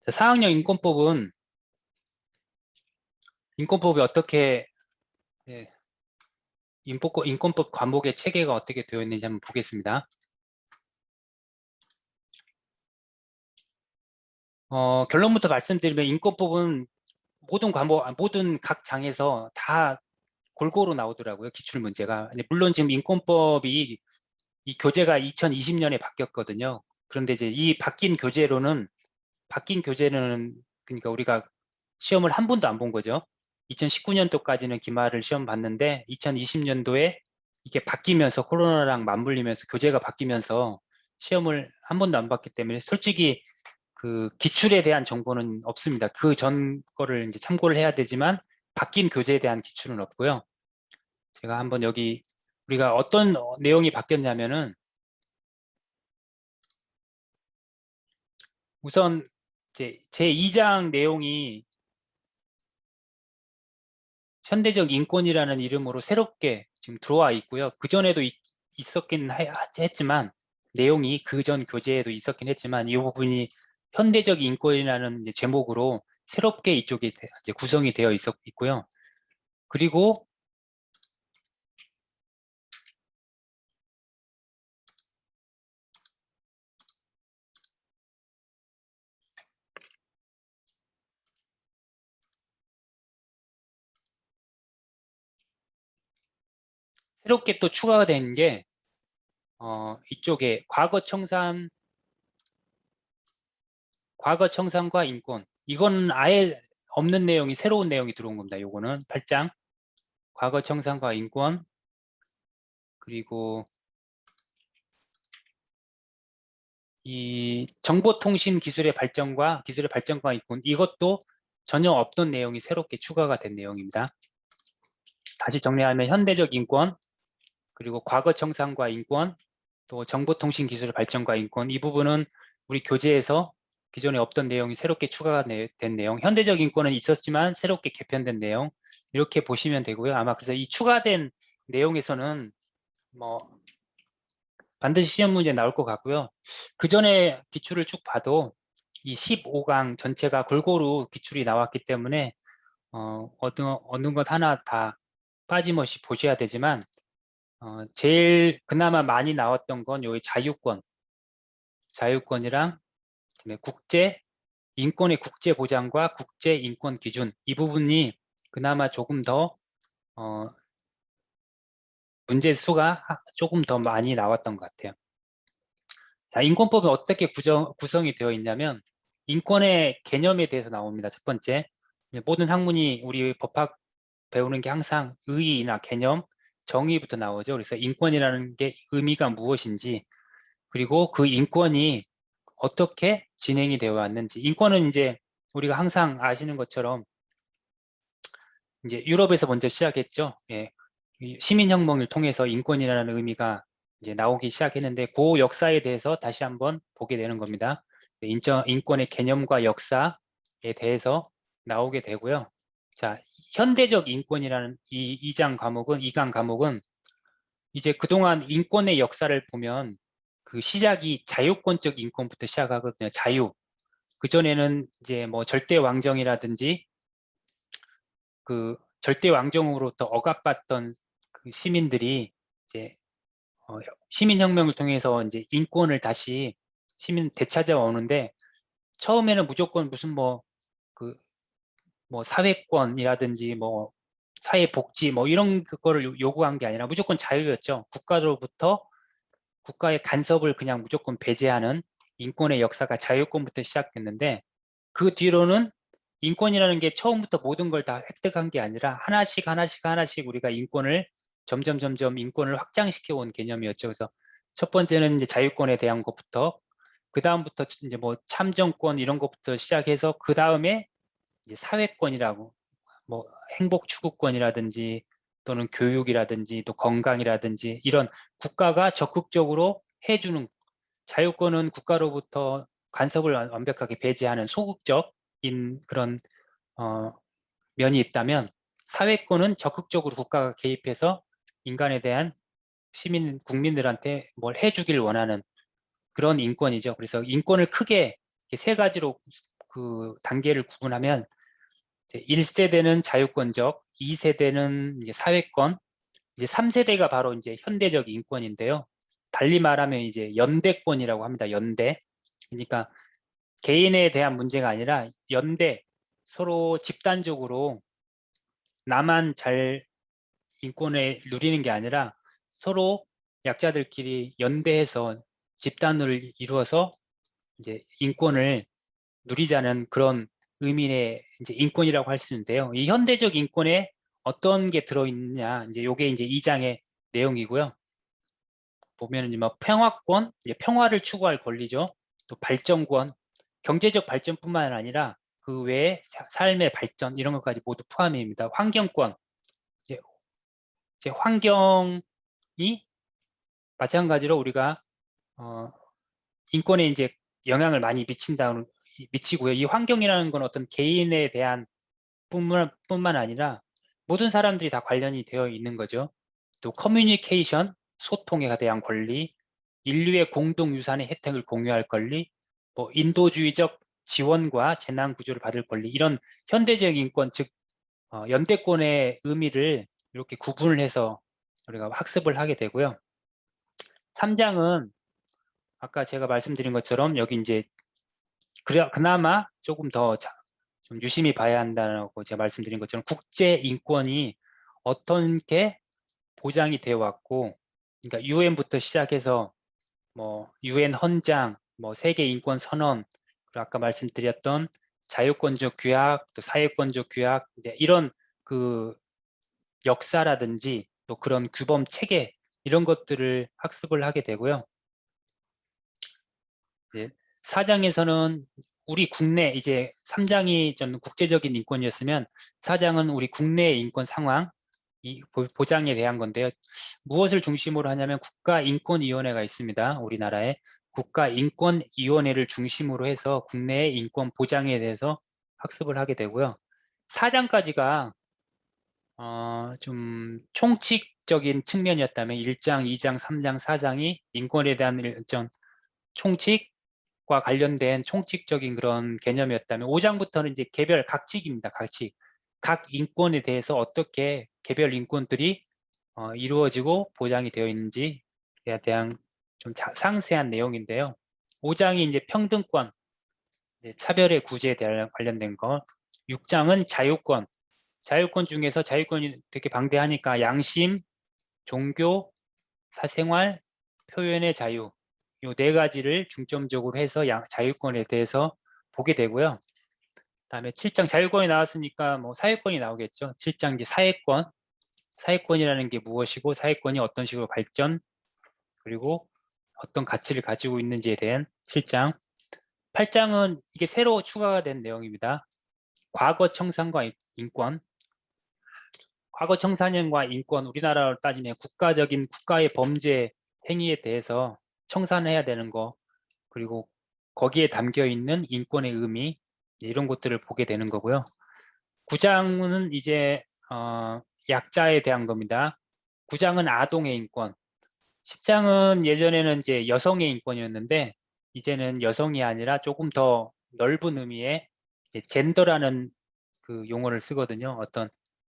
4학년 인권법이 어떻게 예, 인권법 과목의 체계가 어떻게 되어 있는지 한번 보겠습니다. 결론부터 말씀드리면 인권법은 모든 각 장에서 다 골고루 나오더라고요. 기출 문제가. 물론 지금 인권법이 이 교재가 2020년에 바뀌었거든요. 그런데 이제 이 바뀐 교재는 그러니까 우리가 시험을 한 번도 안 본 거죠. 2019년도까지는 기말을 시험 봤는데 2020년도에 이게 바뀌면서 코로나랑 맞물리면서 교재가 바뀌면서 시험을 한 번도 안 봤기 때문에 솔직히 그 기출에 대한 정보는 없습니다. 그 전 거를 이제 참고를 해야 되지만 바뀐 교재에 대한 기출은 없고요. 제가 한번 여기 우리가 어떤 내용이 바뀌었냐면은 우선 이제 제2장 내용이 현대적 인권이라는 이름으로 새롭게 지금 들어와 있고요. 그전에도 있었긴 했지만 내용이 그전 교재에도 있었긴 했지만 이 부분이 현대적 인권이라는 이제 제목으로 새롭게 이쪽에 이제 구성이 되어 있고요. 그리고 새롭게 또 추가가 된 게 이쪽에 과거 청산과 인권, 이건 아예 없는 내용이 새로운 내용이 들어온 겁니다. 요거는 8장 과거 청산과 인권, 그리고 이 정보통신 기술의 발전과 인권, 이것도 전혀 없던 내용이 새롭게 추가가 된 내용입니다. 다시 정리하면 현대적 인권, 그리고 과거 청산과 인권, 또 정보통신 기술의 발전과 인권, 이 부분은 우리 교재에서 기존에 없던 내용이 새롭게 추가가 된 내용, 현대적 인권은 있었지만 새롭게 개편된 내용, 이렇게 보시면 되고요. 아마 그래서 이 추가된 내용에서는 뭐 반드시 시험 문제 나올 것 같고요. 그 전에 기출을 쭉 봐도 이 15강 전체가 골고루 기출이 나왔기 때문에 어느 것 하나 다 빠짐없이 보셔야 되지만 제일 그나마 많이 나왔던 건 여기 자유권이랑 인권의 국제 보장과 국제 인권 기준, 이 부분이 그나마 조금 더 문제 수가 조금 더 많이 나왔던 것 같아요. 자, 인권법이 어떻게 구성이 되어 있냐면 인권의 개념에 대해서 나옵니다. 첫 번째, 모든 학문이 우리 법학 배우는 게 항상 의의나 개념, 정의부터 나오죠. 그래서 인권이라는 게 의미가 무엇인지, 그리고 그 인권이 어떻게 진행이 되어 왔는지. 인권은 이제 우리가 항상 아시는 것처럼 이제 유럽에서 먼저 시작했죠. 예. 시민혁명을 통해서 인권이라는 의미가 이제 나오기 시작했는데 그 역사에 대해서 다시 한번 보게 되는 겁니다. 인권의 개념과 역사에 대해서 나오게 되고요. 자, 현대적 인권이라는 이강 과목은 이제 그동안 인권의 역사를 보면 그 시작이 자유권적 인권부터 시작하거든요. 자유. 그전에는 이제 뭐 절대 왕정이라든지 그 절대 왕정으로부터 억압받던 그 시민들이 이제 시민혁명을 통해서 이제 인권을 다시 시민 되찾아오는데 처음에는 무조건 무슨 뭐 사회권이라든지 뭐 사회복지 뭐 이런 거를 요구한 게 아니라 무조건 자유였죠. 국가의 간섭을 그냥 무조건 배제하는 인권의 역사가 자유권부터 시작됐는데 그 뒤로는 인권이라는 게 처음부터 모든 걸 다 획득한 게 아니라 하나씩 우리가 점점 인권을 확장시켜 온 개념이었죠. 그래서 첫 번째는 이제 자유권에 대한 것부터, 그 다음부터 이제 뭐 참정권 이런 것부터 시작해서 그 다음에 이제 사회권이라고 뭐 행복 추구권이라든지 또는 교육이라든지 또 건강이라든지 이런 국가가 적극적으로 해주는, 자유권은 국가로부터 간섭을 완벽하게 배제하는 소극적인 그런 면이 있다면 사회권은 적극적으로 국가가 개입해서 인간에 대한 국민들한테 뭘 해주길 원하는 그런 인권이죠. 그래서 인권을 크게 세 가지로 그 단계를 구분하면 1세대는 자유권적, 2세대는 이제 사회권, 이제 3세대가 바로 이제 현대적 인권인데요. 달리 말하면 이제 연대권이라고 합니다. 연대. 그러니까 개인에 대한 문제가 아니라 연대, 서로 집단적으로 나만 잘 인권을 누리는 게 아니라 서로 약자들끼리 연대해서 집단을 이루어서 이제 인권을 누리자는 그런 의미의 이제 인권이라고 할 수 있는데요. 이 현대적 인권에 어떤 게 들어있느냐, 이제 요게 이제 2장의 내용이고요. 보면은 뭐 평화권, 이제 평화를 추구할 권리죠. 또 발전권, 경제적 발전뿐만 아니라 그 외에 삶의 발전 이런 것까지 모두 포함입니다. 환경권, 이제 환경이 마찬가지로 우리가 인권에 이제 영향을 많이 미치고요. 이 환경이라는 건 어떤 개인에 대한 뿐만 아니라 모든 사람들이 다 관련이 되어 있는 거죠. 또 커뮤니케이션, 소통에 대한 권리, 인류의 공동 유산의 혜택을 공유할 권리, 뭐 인도주의적 지원과 재난 구조를 받을 권리, 이런 현대적 인권, 즉 연대권의 의미를 이렇게 구분을 해서 우리가 학습을 하게 되고요. 3장은 아까 제가 말씀드린 것처럼 여기 이제 그나마 조금 더 좀 유심히 봐야 한다고 제가 말씀드린 것처럼 국제 인권이 어떻게 보장이 되어 왔고, 그러니까 유엔부터 시작해서 뭐 유엔 헌장, 뭐 세계 인권 선언, 그리고 아까 말씀드렸던 자유권적 규약, 또 사회권적 규약, 이제 이런 그 역사라든지 또 그런 규범 체계 이런 것들을 학습을 하게 되고요. 이제 4장에서는 우리 국내, 이제 3장이 전 국제적인 인권이었으면 4장은 우리 국내의 인권 상황, 이 보장에 대한 건데요. 무엇을 중심으로 하냐면 국가인권위원회가 있습니다. 우리나라에 국가인권위원회를 중심으로 해서 국내의 인권 보장에 대해서 학습을 하게 되고요. 4장까지가 좀 총칙적인 측면이었다면 1장, 2장, 3장, 4장이 인권에 대한 일정 총칙과 관련된 총칙적인 그런 개념이었다면 5장부터는 이제 개별 각칙입니다. 각칙. 각 인권에 대해서 어떻게 개별 인권들이 이루어지고 보장이 되어 있는지에 대한 좀 상세한 내용인데요. 5장이 이제 평등권, 차별의 구제에 대한 관련된 거. 6장은 자유권. 자유권 중에서 자유권이 되게 방대하니까 양심, 종교, 사생활, 표현의 자유, 이 네 가지를 중점적으로 해서 자유권에 대해서 보게 되고요. 그다음에 7장 자유권이 나왔으니까 뭐 사회권이 나오겠죠. 7장 이제 사회권, 사회권이라는 게 무엇이고 사회권이 어떤 식으로 발전, 그리고 어떤 가치를 가지고 있는지에 대한 7장. 8장은 이게 새로 추가가 된 내용입니다. 과거 청산과 인권. 과거 청산과 인권, 우리나라로 따지면 국가의 범죄 행위에 대해서 청산해야 되는 거, 그리고 거기에 담겨 있는 인권의 의미, 이런 것들을 보게 되는 거고요. 9장은 이제 약자에 대한 겁니다. 9장은 아동의 인권, 10장은 예전에는 이제 여성의 인권이었는데 이제는 여성이 아니라 조금 더 넓은 의미의 이제 젠더라는 그 용어를 쓰거든요. 어떤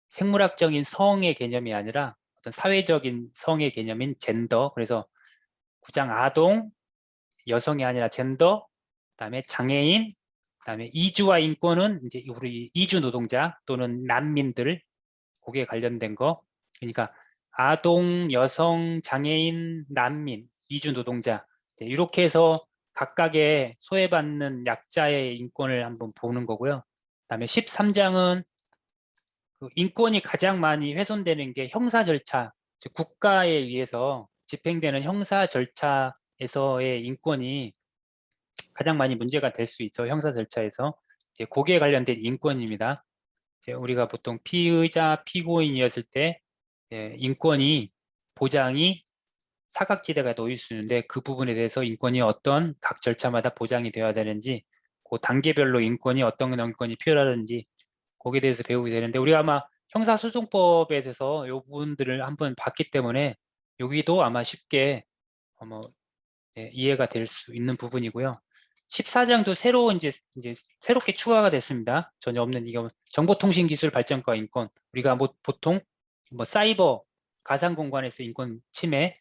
생물학적인 성의 개념이 아니라 어떤 사회적인 성의 개념인 젠더. 그래서 9장 아동, 여성이 아니라 젠더, 그다음에 장애인, 그다음에 이주와 인권은 이제 우리 이주 노동자 또는 난민들, 거기에 관련된 거. 그러니까 아동, 여성, 장애인, 난민, 이주 노동자, 이렇게 해서 각각의 소외받는 약자의 인권을 한번 보는 거고요. 그다음에 13장은 그 인권이 가장 많이 훼손되는 게 형사 절차, 즉 국가에 의해서 집행되는 형사 절차에서의 인권이 가장 많이 문제가 될 수 있어. 형사 절차에서 이제 거기에 관련된 인권입니다. 이제 우리가 보통 피의자, 피고인이었을 때 인권이 보장이 사각지대가 놓일 수 있는데 그 부분에 대해서 인권이 어떤 각 절차마다 보장이 되어야 되는지, 그 단계별로 인권이 어떤 인권이 필요하든지 거기에 대해서 배우게 되는데, 우리가 아마 형사소송법에 대해서 이 부분들을 한번 봤기 때문에 여기도 아마 쉽게 이해가 될 수 있는 부분이고요. 14장도 이제 새롭게 추가가 됐습니다. 전혀 없는 이거 정보통신기술 발전과 인권. 우리가 뭐 보통 뭐 사이버 가상 공간에서 인권 침해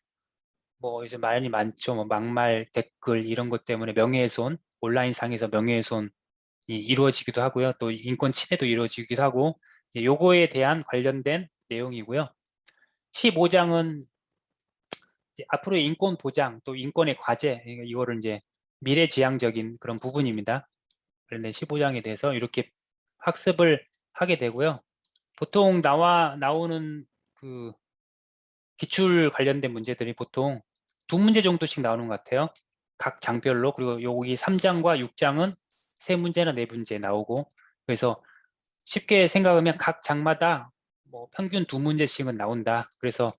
뭐 이제 많이 많죠. 뭐 막말 댓글 이런 것 때문에 명예훼손, 온라인 상에서 명예훼손이 이루어지기도 하고요. 또 인권 침해도 이루어지기도 하고 요거에 대한 관련된 내용이고요. 15장은 앞으로의 인권 보장 또 인권의 과제 이거를 이제 미래지향적인 그런 부분입니다. 그런데 15장에 대해서 이렇게 학습을 하게 되고요. 보통 나오는 그 기출 관련된 문제들이 보통 2문제 정도씩 나오는 것 같아요. 각 장별로. 그리고 여기 3장과 6장은 3문제나 4문제 나오고, 그래서 쉽게 생각하면 각 장마다 뭐 평균 2문제씩은 나온다. 그래서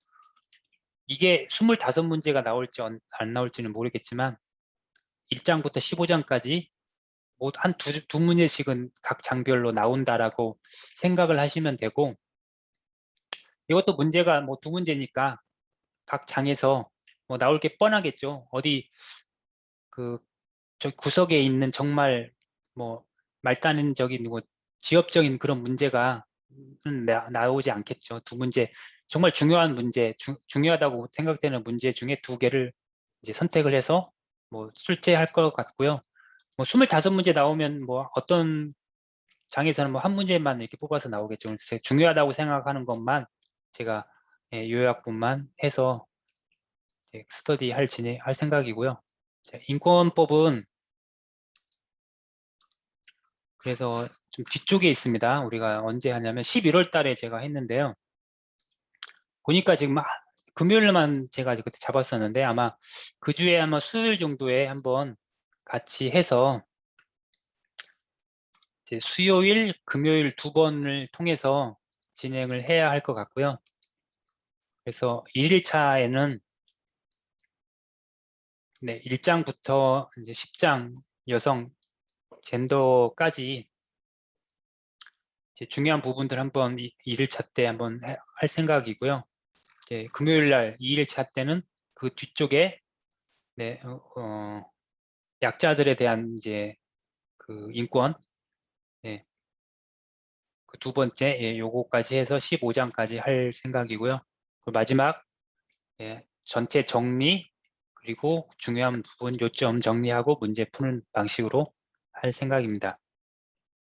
이게 25문제가 나올지 안 나올지는 모르겠지만 1장부터 15장까지 한 두 문제씩은 각 장별로 나온다라고 생각을 하시면 되고, 이것도 문제가 뭐 2문제니까 각 장에서 뭐 나올 게 뻔하겠죠. 어디 저 구석에 있는 정말 뭐 말단적인 뭐 지엽적인 그런 문제가 나오지 않겠죠. 2문제 정말 중요한 문제, 중요하다고 생각되는 문제 중에 2개를 이제 선택을 해서 뭐 출제할 것 같고요. 뭐 25문제 나오면 뭐 어떤 장에서는 뭐 한 문제만 이렇게 뽑아서 나오겠죠. 그래서 중요하다고 생각하는 것만 제가 요약본만 해서 스터디 할 생각이고요. 인권법은 그래서 좀 뒤쪽에 있습니다. 우리가 언제 하냐면 11월 달에 제가 했는데요. 보니까 지금 금요일만 제가 그때 잡았었는데 아마 그 주에 아마 수요일 정도에 한번 같이 해서 이제 수요일, 금요일 2번을 통해서 진행을 해야 할 것 같고요. 그래서 1일차에는 1장부터 이제 10장 여성 젠더까지 이제 중요한 부분들 한번 1일차 때 한번 할 생각이고요. 이제 금요일 날 2일차 때는 그 뒤쪽에 약자들에 대한 이제 그 인권 그 2번째 요거까지 해서 15장까지 할 생각이고요. 그 마지막 전체 정리 그리고 중요한 부분 요점 정리하고 문제 푸는 방식으로 할 생각입니다.